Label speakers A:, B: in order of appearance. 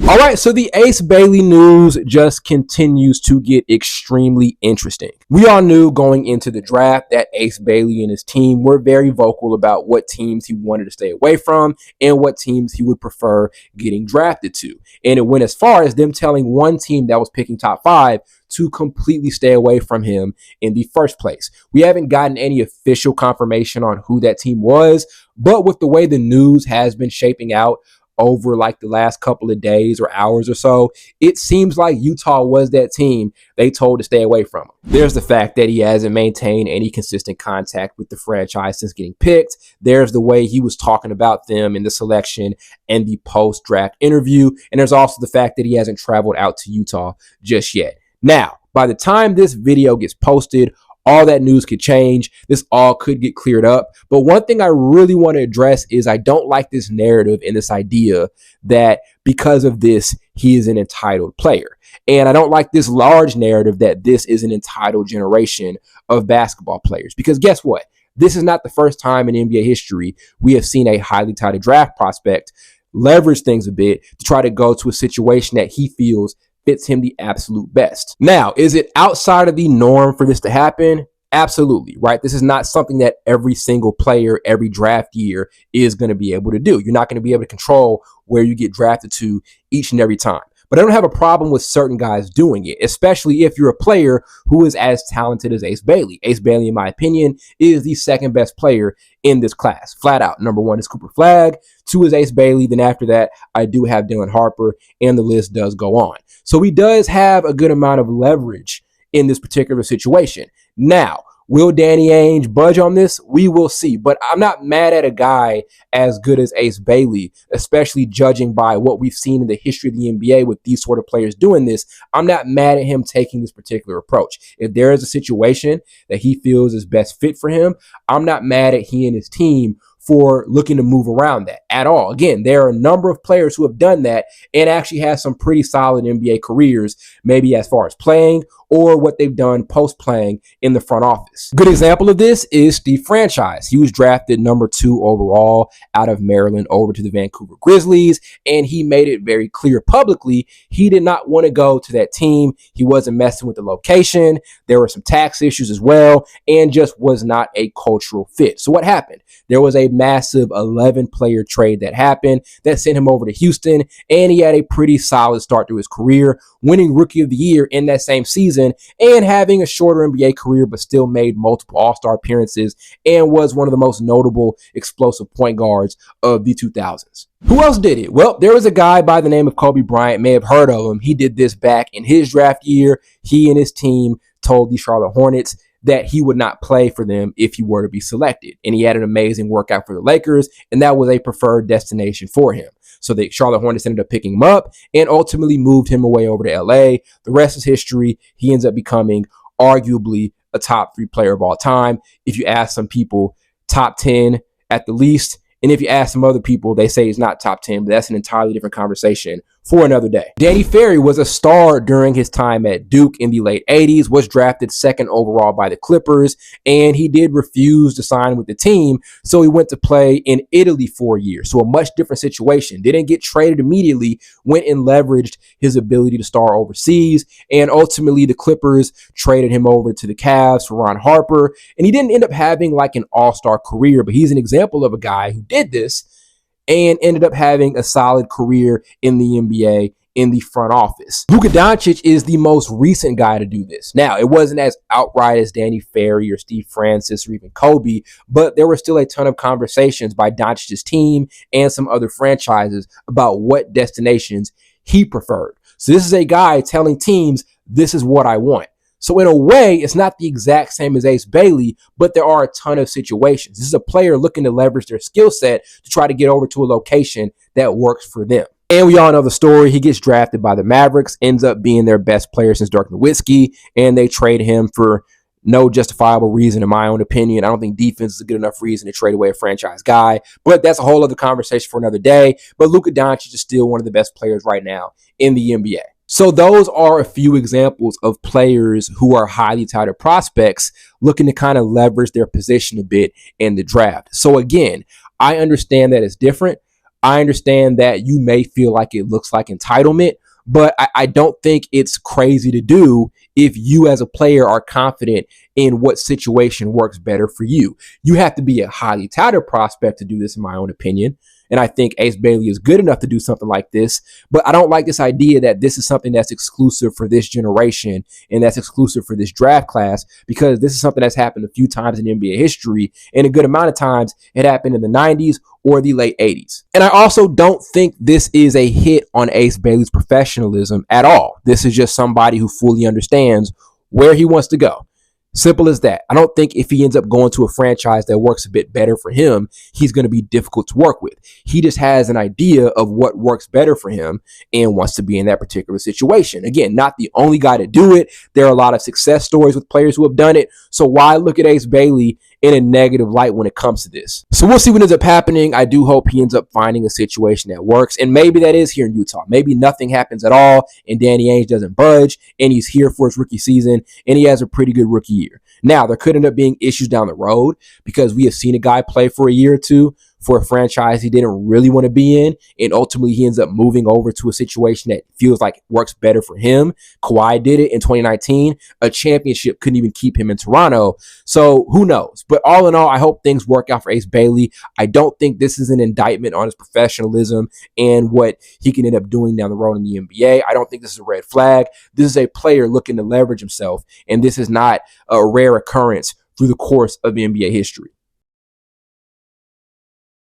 A: All right, so the Ace Bailey news just continues to get extremely interesting. We all knew going into the draft that Ace Bailey and his team were very vocal about what teams he wanted to stay away from and what teams he would prefer getting drafted to. And it went as far as them telling one team that was picking top 5 to completely stay away from him in the first place. We haven't gotten any official confirmation on who that team was, but with the way the news has been shaping out over like the last couple of days or hours or so, it seems like Utah was that team they told to stay away from him. There's the fact that he hasn't maintained any consistent contact with the franchise since getting picked. There's the way he was talking about them in the selection and the post-draft interview. And there's also the fact that he hasn't traveled out to Utah just yet. Now, by the time this video gets posted, all that news could change. This all could get cleared up. But one thing I really want to address is I don't like this narrative and this idea that because of this, he is an entitled player. And I don't like this large narrative that this is an entitled generation of basketball players. Because guess what? This is not the first time in NBA history we have seen a highly touted draft prospect leverage things a bit to try to go to a situation that he feels fits him the absolute best. Now, is it outside of the norm for this to happen? Absolutely, right? This is not something that every single player, every draft year is going to be able to do. You're not going to be able to control where you get drafted to each and every time. But I don't have a problem with certain guys doing it, especially if you're a player who is as talented as Ace Bailey. Ace Bailey, in my opinion, is the second best player in this class. Flat out. Number 1 is Cooper Flagg. 2 is Ace Bailey. Then after that, I do have Dylan Harper, and the list does go on. So he does have a good amount of leverage in this particular situation. Now, will Danny Ainge budge on this? We will see. But I'm not mad at a guy as good as Ace Bailey, especially judging by what we've seen in the history of the NBA with these sort of players doing this. I'm not mad at him taking this particular approach. If there is a situation that he feels is best fit for him, I'm not mad at he and his team for looking to move around that at all. Again, there are a number of players who have done that and actually have some pretty solid NBA careers, maybe as far as playing or what they've done post-playing in the front office. Good example of this is Steve Franchise. He was drafted number 2 overall out of Maryland over to the Vancouver Grizzlies, and he made it very clear publicly he did not want to go to that team. He wasn't messing with the location. There were some tax issues as well, and just was not a cultural fit. So what happened? There was a massive 11-player trade that happened that sent him over to Houston, and he had a pretty solid start to his career, winning Rookie of the Year in that same season and having a shorter NBA career, but still made multiple All-Star appearances and was one of the most notable explosive point guards of the 2000s. Who else did it? Well, there was a guy by the name of Kobe Bryant. May have heard of him. He did this back in his draft year. He and his team told the Charlotte Hornets that he would not play for them if he were to be selected. And he had an amazing workout for the Lakers, and that was a preferred destination for him. So the Charlotte Hornets ended up picking him up and ultimately moved him away over to LA. The rest is history. He ends up becoming arguably a top 3 player of all time. If you ask some people, top 10 at the least. And if you ask some other people, they say he's not top 10, but that's an entirely different conversation for another day. Danny Ferry was a star during his time at Duke in the late 80s, was drafted 2nd overall by the Clippers, and he did refuse to sign with the team, so he went to play in Italy for a year. So a much different situation. Didn't get traded immediately, went and leveraged his ability to star overseas, and ultimately the Clippers traded him over to the Cavs for Ron Harper, and he didn't end up having like an all-star career, but he's an example of a guy who did this and ended up having a solid career in the NBA in the front office. Luka Doncic is the most recent guy to do this. Now, it wasn't as outright as Danny Ferry or Steve Francis or even Kobe, but there were still a ton of conversations by Doncic's team and some other franchises about what destinations he preferred. So this is a guy telling teams, this is what I want. So in a way, it's not the exact same as Ace Bailey, but there are a ton of situations. This is a player looking to leverage their skill set to try to get over to a location that works for them. And we all know the story. He gets drafted by the Mavericks, ends up being their best player since Dirk Nowitzki, and they trade him for no justifiable reason, in my own opinion. I don't think defense is a good enough reason to trade away a franchise guy, but that's a whole other conversation for another day. But Luka Doncic is still one of the best players right now in the NBA. So those are a few examples of players who are highly touted prospects looking to kind of leverage their position a bit in the draft. So again, I understand that it's different. I understand that you may feel like it looks like entitlement, but I don't think it's crazy to do if you as a player are confident in what situation works better for you. You have to be a highly touted prospect to do this, in my own opinion. And I think Ace Bailey is good enough to do something like this. But I don't like this idea that this is something that's exclusive for this generation and that's exclusive for this draft class, because this is something that's happened a few times in NBA history. And a good amount of times it happened in the 90s or the late 80s. And I also don't think this is a hit on Ace Bailey's professionalism at all. This is just somebody who fully understands where he wants to go. Simple as that. I don't think if he ends up going to a franchise that works a bit better for him, he's going to be difficult to work with. He just has an idea of what works better for him and wants to be in that particular situation. Again, not the only guy to do it. There are a lot of success stories with players who have done it. So why look at Ace Bailey in a negative light when it comes to this? So we'll see what ends up happening. I do hope he ends up finding a situation that works. And maybe that is here in Utah. Maybe nothing happens at all and Danny Ainge doesn't budge and he's here for his rookie season and he has a pretty good rookie year. Now, there could end up being issues down the road because we have seen a guy play for a year or two for a franchise he didn't really want to be in, and ultimately he ends up moving over to a situation that feels like works better for him. Kawhi did it in 2019. A championship couldn't even keep him in Toronto. So who knows? But all in all, I hope things work out for Ace Bailey. I don't think this is an indictment on his professionalism and what he can end up doing down the road in the NBA. I don't think this is a red flag. This is a player looking to leverage himself, and this is not a rare occurrence through the course of NBA history.